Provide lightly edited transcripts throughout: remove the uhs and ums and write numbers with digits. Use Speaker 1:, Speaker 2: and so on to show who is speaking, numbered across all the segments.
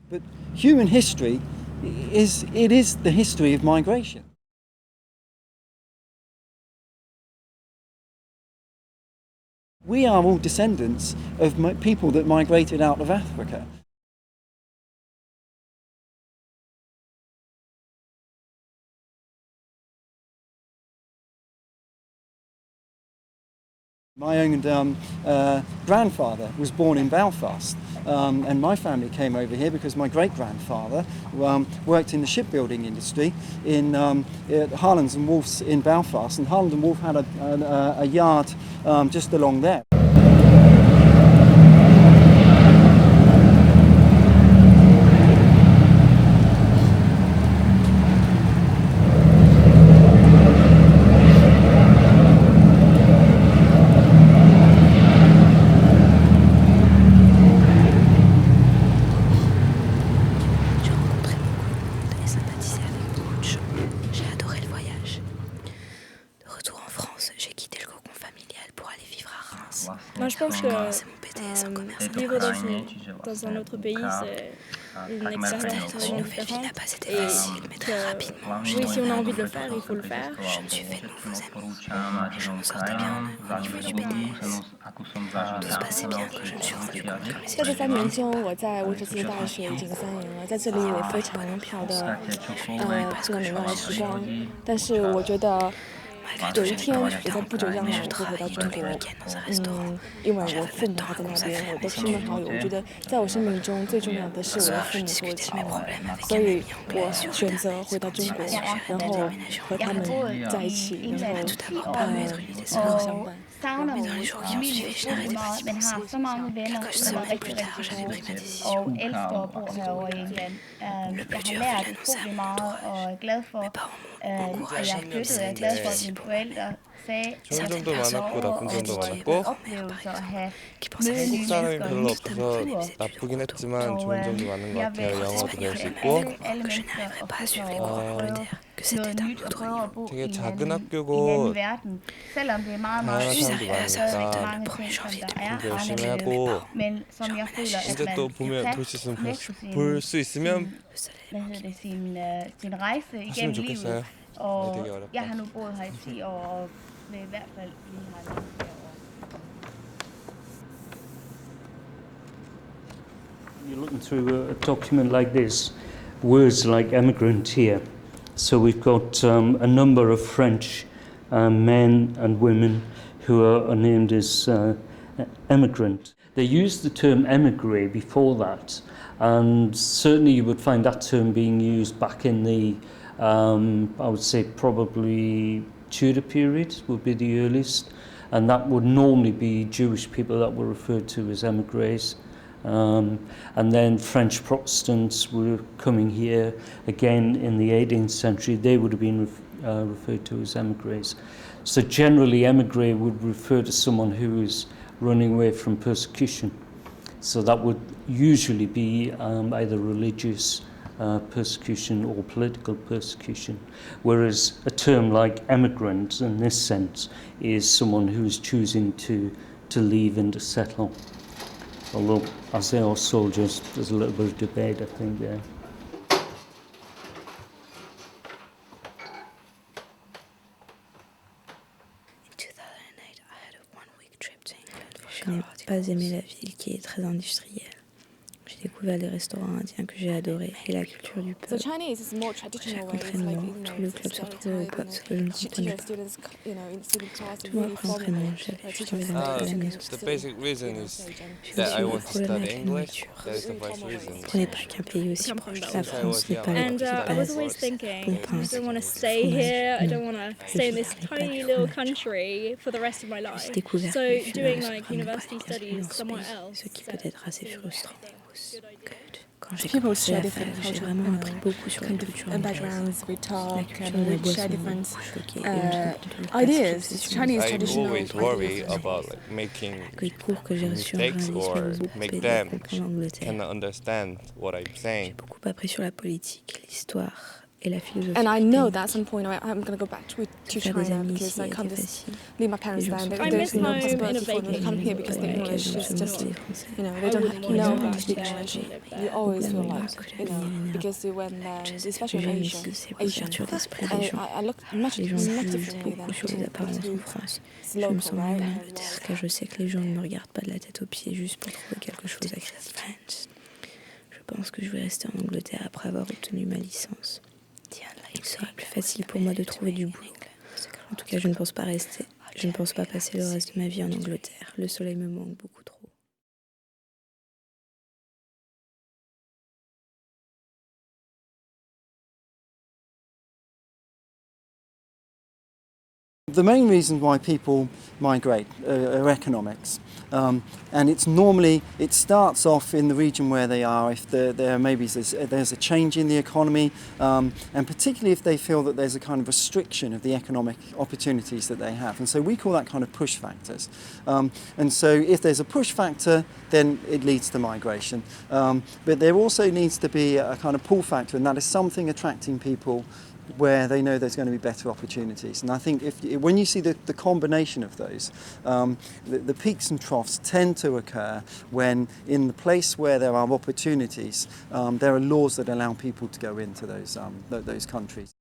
Speaker 1: But human history is the history of migration. We are all descendants of people that migrated out of Africa. My own grandfather was born in Belfast, and my family came over here because my great-grandfather worked in the shipbuilding industry in Harlands and Wolff's in Belfast, and Harland and Wolff had a yard just along there.
Speaker 2: Moi, je pense que vivre dans un autre pays, c'est une expérience totalement différente. Et oui, si on a envie de le faire, il faut le faire.
Speaker 3: 在这3年中，我在威尔逊大学已经3年了，在这里有非常好的这个美妙的时光。但是我觉得有一天，我在不久将来我会回到中国，因为我父母还在那边，我的亲朋好友，我觉得在我生命中最重要的是我的父母和我的亲人，所以我选择回到中国，然后和他们在一起，然后相伴。
Speaker 4: savner min familie utrolig meget, men har så mange venner, som er rigtig, rigtig gode, og elsker at bo herovre igen. Jeg har lært utrolig meget, og er glad for, at jeg flyttede. Jeg er glad for, at mine forældre sagde,
Speaker 5: 좋은 점도 많았고 나쁜 점도 많았고
Speaker 4: oplevelser at have
Speaker 5: 한국 사람이 별로 없어서 나쁘긴 했지만 좋은 점도 많은 것 같아요. 영어도 배울 수 있고
Speaker 4: alle mennesker at prøve noget nyt og prøve at bo
Speaker 5: 되게
Speaker 4: i
Speaker 5: 작은
Speaker 4: en
Speaker 5: 학교고
Speaker 4: anden verden. Selvom det er meget, meget
Speaker 5: 다양한 사람도
Speaker 4: mange
Speaker 5: 많으니까
Speaker 4: ting, som der er
Speaker 5: 공부 열심히
Speaker 4: anderledes,
Speaker 5: 하고
Speaker 4: men som jeg føler, at
Speaker 5: 이제
Speaker 4: man
Speaker 5: 또
Speaker 4: kan
Speaker 5: 보면
Speaker 4: tage
Speaker 5: 볼 수 있으면
Speaker 4: med på
Speaker 5: 볼 수 있으면
Speaker 4: sin rejse
Speaker 5: 하시면
Speaker 4: igennem livet.
Speaker 5: 좋겠어요. Det er
Speaker 4: Og
Speaker 5: 되게 어렵다.
Speaker 4: jeg har nu boet her i 10 år, og vil i hvert fald blive her langt flere år.
Speaker 6: You're looking through a document like this, words like emigrant here. So we've got a number of French men and women who are named as emigrant. They used the term émigré before that, and certainly you would find that term being used back in the, I would say probably Tudor period would be the earliest, and that would normally be Jewish people that were referred to as émigrés. And then French Protestants were coming here again in the 18th century. They would have been referred to as émigrés. So generally, émigré would refer to someone who is running away from persecution. So that would usually be either religious persecution or political persecution. Whereas a term like emigrant, in this sense, is someone who is choosing to leave and to settle. Although, as they are soldiers, there's a little bit of debate, I think, there.
Speaker 3: Je n'ai pas aimé la ville qui est très industrielle. J'ai découvert les restaurants indiens que j'ai adorés et la culture du peuple. Chaque entraînement, tout le club se retrouvait au pub, ce que je ne comprenais pas. Tout après l'entraînement, j'avais juste envie de rentrer à la maison.
Speaker 5: The basic reason is
Speaker 3: Je
Speaker 5: that I
Speaker 3: me
Speaker 5: want
Speaker 3: suis
Speaker 5: to
Speaker 3: problème
Speaker 5: study
Speaker 3: avec la
Speaker 5: English.
Speaker 3: nourriture.
Speaker 5: That is the first reason.
Speaker 3: Je ne comprenais pas qu'un pays aussi proche de la France n'ait pas les
Speaker 2: And I was
Speaker 3: bases.
Speaker 2: always thinking,
Speaker 3: Bon
Speaker 2: I
Speaker 3: pain,
Speaker 2: don't want to stay
Speaker 3: fromage,
Speaker 2: here. I don't want to stay in this
Speaker 3: J'ai
Speaker 2: tiny
Speaker 3: pas
Speaker 2: little
Speaker 3: de fromage.
Speaker 2: country for the rest of my life.
Speaker 3: J'ai découvert
Speaker 2: So
Speaker 3: que les filles
Speaker 2: doing
Speaker 3: ne se
Speaker 2: like
Speaker 3: prennent pas
Speaker 2: university
Speaker 3: les casse
Speaker 2: studies
Speaker 3: dans ce
Speaker 2: somewhere
Speaker 3: pays,
Speaker 2: else.
Speaker 3: ce qui peut être assez frustrant. Quand j'ai
Speaker 7: People
Speaker 3: commencé
Speaker 7: share
Speaker 3: à
Speaker 7: different
Speaker 3: faire, j'ai
Speaker 7: cultural
Speaker 3: vraiment appris beaucoup sur la culture anglaise.
Speaker 7: backgrounds, we
Speaker 3: La
Speaker 7: talk,
Speaker 3: culture
Speaker 7: and
Speaker 3: de la
Speaker 7: we share
Speaker 3: boisson m'a
Speaker 7: different
Speaker 3: beaucoup choquée. Et je me suis
Speaker 7: ideas,
Speaker 3: obsession.
Speaker 7: Chinese
Speaker 5: I
Speaker 7: traditional
Speaker 5: always worry
Speaker 7: ideas.
Speaker 5: about like making
Speaker 3: Les cours que j'ai reçus en
Speaker 5: mistakes
Speaker 3: journalisme
Speaker 5: or
Speaker 3: m'ont beaucoup
Speaker 5: make
Speaker 3: aidé à
Speaker 5: them
Speaker 3: comprendre l'Angleterre.
Speaker 5: cannot understand what I'm
Speaker 3: J'ai
Speaker 5: saying.
Speaker 3: beaucoup appris sur la politique, l'histoire And I know that at some point I'm going to go back to China because I can't just leave my parents there. And there's no possibility for them to come here because the English is just, you know, they don't know how to speak English. You always feel like, you know, because when, especially in Asia, I look much differently than who's local, right?
Speaker 7: Car je sais que les gens ne me regardent pas de la tête aux pieds juste pour trouver quelque chose à créer. Je pense que je vais rester en Angleterre après avoir obtenu ma licence. Il sera plus facile pour moi de trouver du boulot. En tout cas, je ne pense pas rester. Je ne pense pas passer le reste de ma vie en Angleterre. Le soleil me manque beaucoup trop.
Speaker 1: The main reason why people migrate are economics, and it starts off in the region where they are. If there's a change in the economy, and particularly if they feel that there's a kind of restriction of the economic opportunities that they have, and so we call that kind of push factors. And so if there's a push factor, then it leads to migration. But there also needs to be a kind of pull factor, and that is something attracting people where they know there's going to be better opportunities. And I think when you see the combination of those, the peaks and troughs tend to occur when in the place where there are opportunities, there are laws that allow people to go into those countries.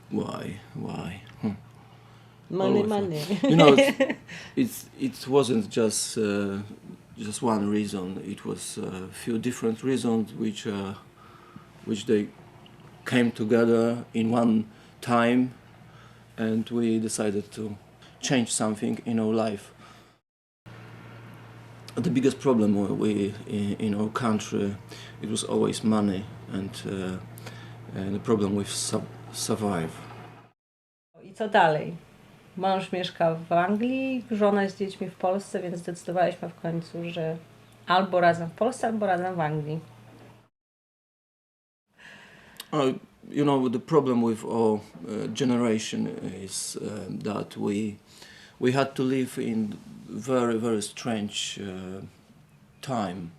Speaker 8: Why?
Speaker 9: Money.
Speaker 8: You know, it wasn't just one reason. It was a few different reasons which they came together in one time, and we decided to change something in our life. The biggest problem in our country, it was always money and the problem with survive.
Speaker 9: I co dalej? Mąż mieszka w Anglii, żona z dziećmi w Polsce, więc zdecydowaliśmy w końcu, że albo razem w Polsce, albo razem w Anglii.
Speaker 8: You know, the problem with our generation is that we had to live in very, very strange time.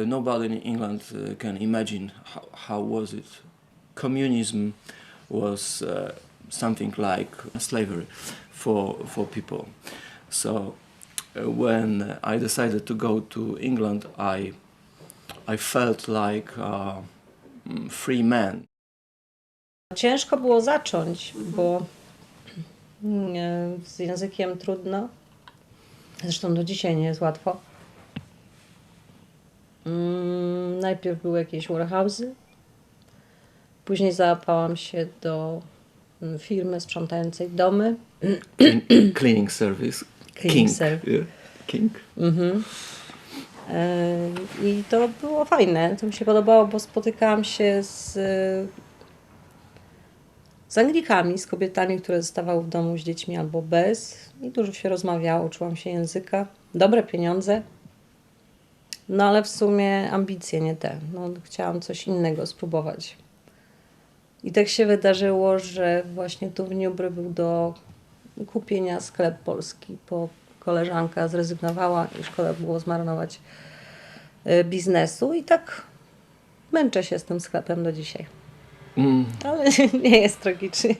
Speaker 8: Nobody in England can imagine how was it. Communism was something like slavery for people. So when I decided to go to England, I felt like a free man.
Speaker 9: Ciężko było zacząć, bo z językiem trudno. Zresztą do dzisiaj nie jest łatwo. Najpierw były jakieś warehouse'y. Później załapałam się do firmy sprzątającej domy.
Speaker 8: Cleaning service.
Speaker 9: Cleaning service.
Speaker 8: Yeah. King.
Speaker 9: I to było fajne. To mi się podobało, bo spotykałam się z Anglikami, z kobietami, które zostawały w domu z dziećmi albo bez. I dużo się rozmawiało, uczyłam się języka. Dobre pieniądze. No ale w sumie ambicje nie te. No, chciałam coś innego spróbować. I tak się wydarzyło, że właśnie tu w Newbury był do kupienia sklep polski, bo koleżanka zrezygnowała i szkoda było zmarnować biznesu i tak męczę się z tym sklepem do dzisiaj. Ale nie jest tragicznie.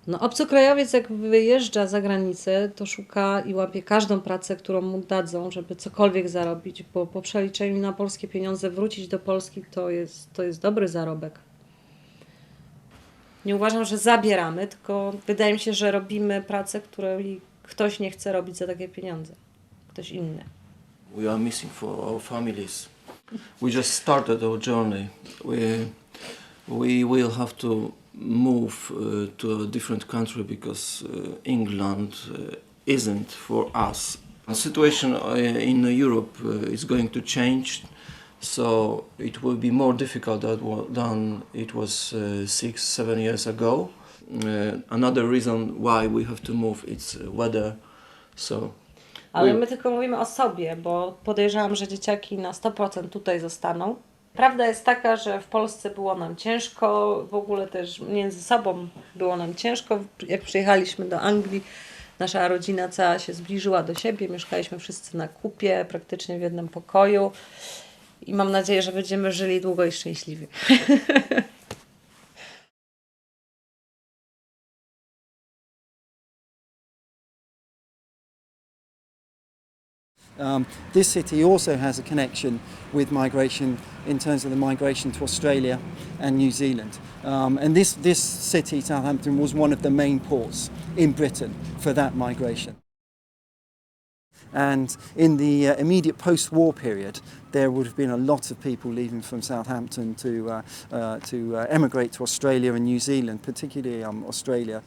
Speaker 9: No, obcokrajowiec jak wyjeżdża za granicę, to szuka i łapie każdą pracę, którą mu dadzą, żeby cokolwiek zarobić, bo po przeliczeniu na polskie pieniądze wrócić do Polski to jest dobry zarobek. Nie uważam, że zabieramy, tylko wydaje mi się, że robimy pracę, której ktoś nie chce robić za takie pieniądze. Ktoś inny.
Speaker 8: We are missing for our families. We just started our journey. We will have to move to a different country because England isn't for us. The situation in Europe is going to change, so it will be more difficult than it was 6-7 years ago. Another reason why we have to move is weather.
Speaker 9: Ale my tylko mówimy o sobie, bo podejrzewam, że dzieciaki na 100% tutaj zostaną. Prawda jest taka, że w Polsce było nam ciężko, w ogóle też między sobą było nam ciężko. Jak przyjechaliśmy do Anglii, nasza rodzina cała się zbliżyła do siebie, mieszkaliśmy wszyscy na kupie, praktycznie w jednym pokoju i mam nadzieję, że będziemy żyli długo i szczęśliwie.
Speaker 1: This city also has a connection with migration in terms of the migration to Australia and New Zealand. And this city, Southampton, was one of the main ports in Britain for that migration. And in the immediate post-war period, there would have been a lot of people leaving from Southampton to emigrate to Australia and New Zealand, particularly Australia.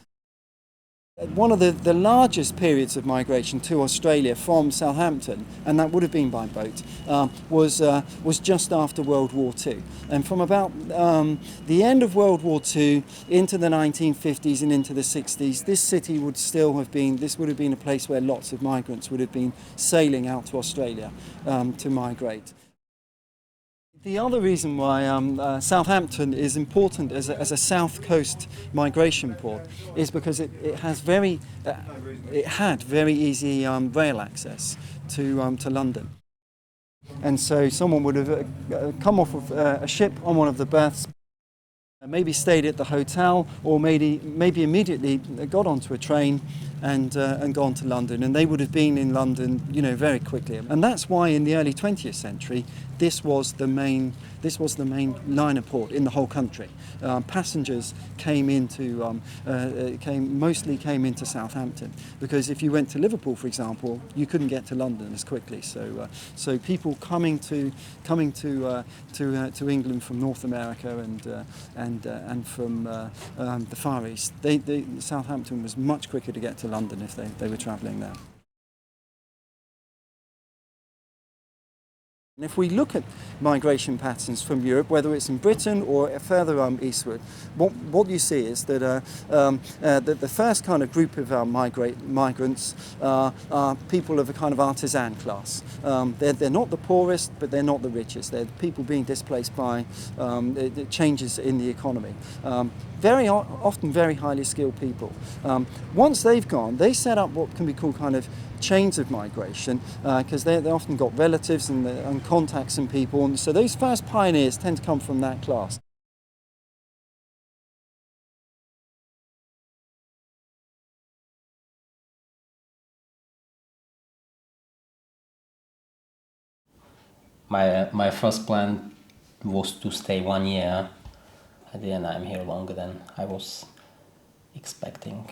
Speaker 1: One of the largest periods of migration to Australia from Southampton, and that would have been by boat, was just after World War II. And from about the end of World War II into the 1950s and into the 60s, this city would still have been, this would have been a place where lots of migrants would have been sailing out to Australia to migrate. The other reason why Southampton is important as a south coast migration port is because it had very easy rail access to London. And so someone would have come off of a ship on one of the berths, maybe stayed at the hotel, or maybe immediately got onto a train and gone to London, and they would have been in London, you know, very quickly. And that's why in the early 20th century, this was the main liner port in the whole country. Passengers mostly came into Southampton, because if you went to Liverpool, for example, you couldn't get to London as quickly. So people coming to England from North America and from the Far East, Southampton was much quicker to get to London if they were travelling there. And if we look at migration patterns from Europe, whether it's in Britain or further eastward, what you see is that the first kind of group of migrants are people of a kind of artisan class. They're not the poorest, but they're not the richest. They're people being displaced by the changes in the economy. Very often very highly skilled people. Once they've gone, they set up what can be called kind of chains of migration, because they often got relatives and contacts and people, and so those first pioneers tend to come from that class.
Speaker 10: My first plan was to stay 1 year. At the end, I'm here longer than I was expecting.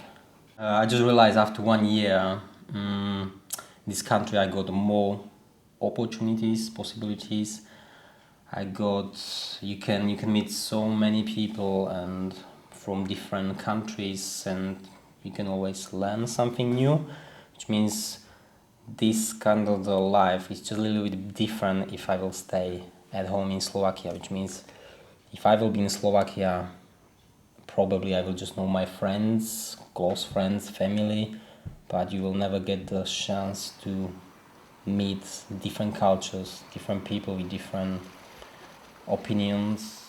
Speaker 10: I just realized after 1 year, in this country I got more opportunities, possibilities. You can meet so many people and from different countries, and you can always learn something new, which means this kind of the life is just a little bit different if I will stay at home in Slovakia, which means if I will be in Slovakia, probably I will just know my friends, close friends, family, but you will never get the chance to meet different cultures, different people with different opinions.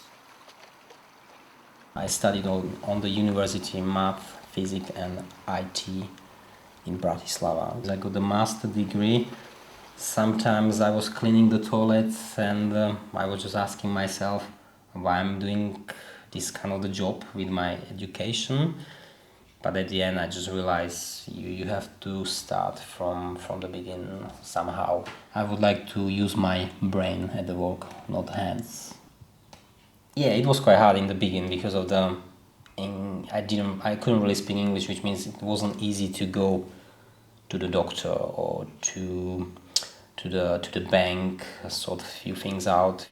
Speaker 10: I studied on the university math, physics and IT in Bratislava. I got a master degree. Sometimes I was cleaning the toilets and I was just asking myself why I'm doing this kind of the job with my education. But at the end I just realized you have to start from the beginning somehow. I would like to use my brain at the work, not hands. Yeah, it was quite hard in the beginning because of I couldn't really speak English, which means it wasn't easy to go to the doctor or to the bank, sort a few things out.